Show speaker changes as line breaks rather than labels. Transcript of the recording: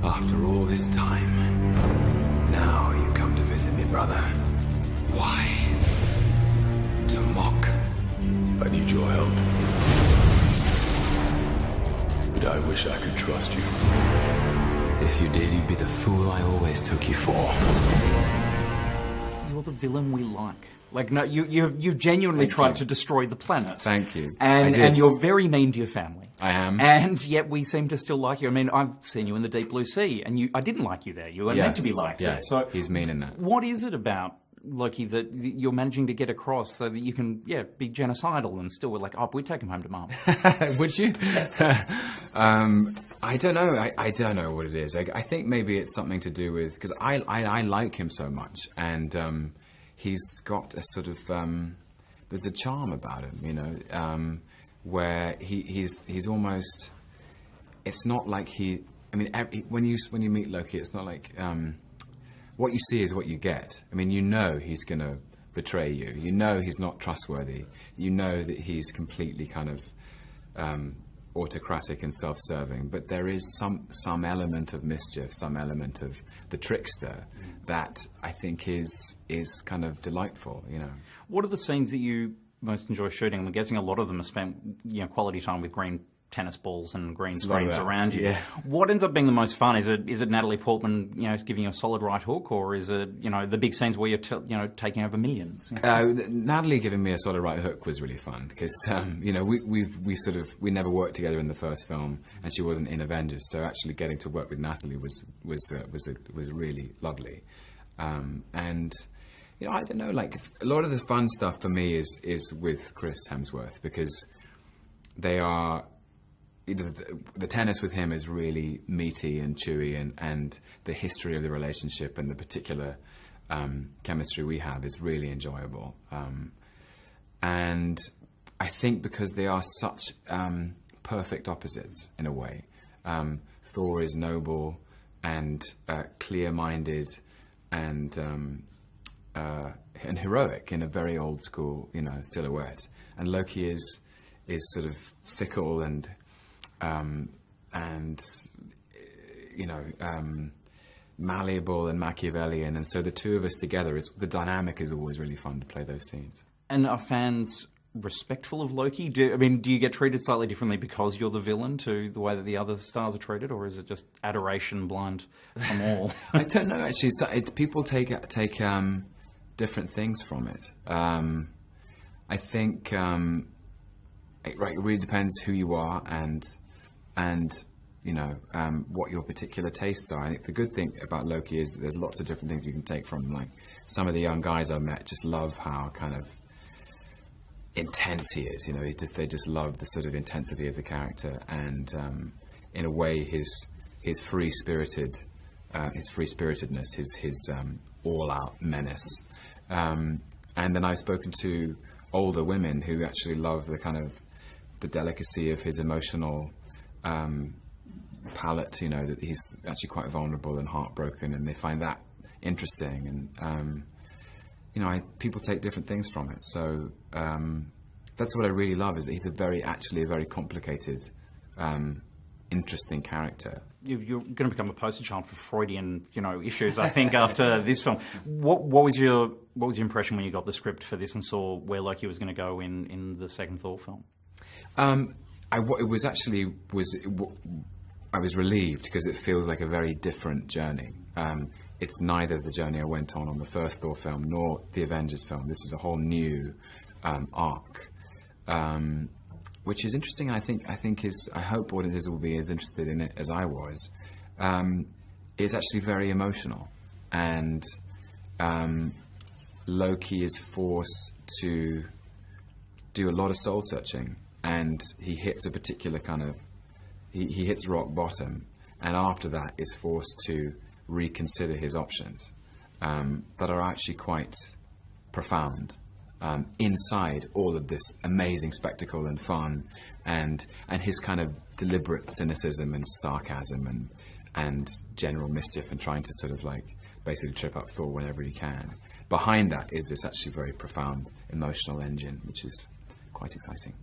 After all this time, now you come to visit me, brother. Why? To mock. I need your help. But I wish I could trust you. If you did, you'd be the fool I always took you for.
You're the villain we like. Like, no, you've genuinely tried to destroy the planet.
Thank you.
And you're very mean to your family.
I am.
And yet we seem to still like you. I mean, I've seen you in the Deep Blue Sea, and I didn't like you there. You were meant to be liked there. So
he's mean in that.
What is it about Loki that you're managing to get across so that you can, be genocidal and still like, we'd take him home to mum?
Would you? I don't know. I don't know what it is. I think maybe it's something to do with, because I like him so much, and he's got a sort of, there's a charm about him, you know, where he's almost, it's not like when you meet Loki, it's not like, what you see is what you get. I mean, you know he's going to betray you. You know he's not trustworthy. You know that he's completely kind of autocratic and self-serving. But there is some element of mischief, some element of the trickster that I think is kind of delightful, you know. What
are the scenes that you most enjoy shooting? I'm guessing a lot of them are spent, quality time with green tennis balls and green screens around you. Yeah. What ends up being the most fun? Is it Natalie Portman, giving you a solid right hook, or is it, the big scenes where you're, taking over millions?
Natalie giving me a solid right hook was really fun because, we never worked together in the first film, and she wasn't in Avengers, so actually getting to work with Natalie was really lovely, and. I don't know, like, a lot of the fun stuff for me is with Chris Hemsworth, because they are. The tennis with him is really meaty and chewy, and the history of the relationship and the particular chemistry we have is really enjoyable. And I think because they are such perfect opposites in a way. Thor is noble and clear-minded and heroic in a very old school, silhouette. And Loki is sort of fickle and malleable and Machiavellian, and so the two of us together, the dynamic is always really fun to play those scenes.
And are fans respectful of Loki? Do you get treated slightly differently because you're the villain to the way that the other stars are treated, or is it just adoration blind from all?
I don't know, actually. People take different things from it. I think it really depends who you are and what your particular tastes are. I think the good thing about Loki is that there's lots of different things you can take from him. Like, some of the young guys I've met just love how kind of intense he is. They just love the sort of intensity of the character, and in a way his free-spiritedness, his all-out menace. And then I've spoken to older women who actually love the delicacy of his emotional palette, that he's actually quite vulnerable and heartbroken, and they find that interesting. And people take different things from it. So that's what I really love, is that he's a very complicated, interesting character.
You're going to become a poster child for Freudian, issues, I think, after this film. What was your impression when you got the script for this and saw where Loki was going to go in the second Thor film?
I was relieved, because it feels like a very different journey. It's neither the journey I went on the first Thor film nor the Avengers film. This is a whole new arc, which is interesting. I hope audiences will be as interested in it as I was. It's actually very emotional, and Loki is forced to do a lot of soul searching, and he hits a particular he hits rock bottom, and after that is forced to reconsider his options that are actually quite profound inside all of this amazing spectacle and fun, and his kind of deliberate cynicism and sarcasm and general mischief, and trying to sort of basically trip up Thor whenever he can. Behind that is this actually very profound emotional engine, which is quite exciting.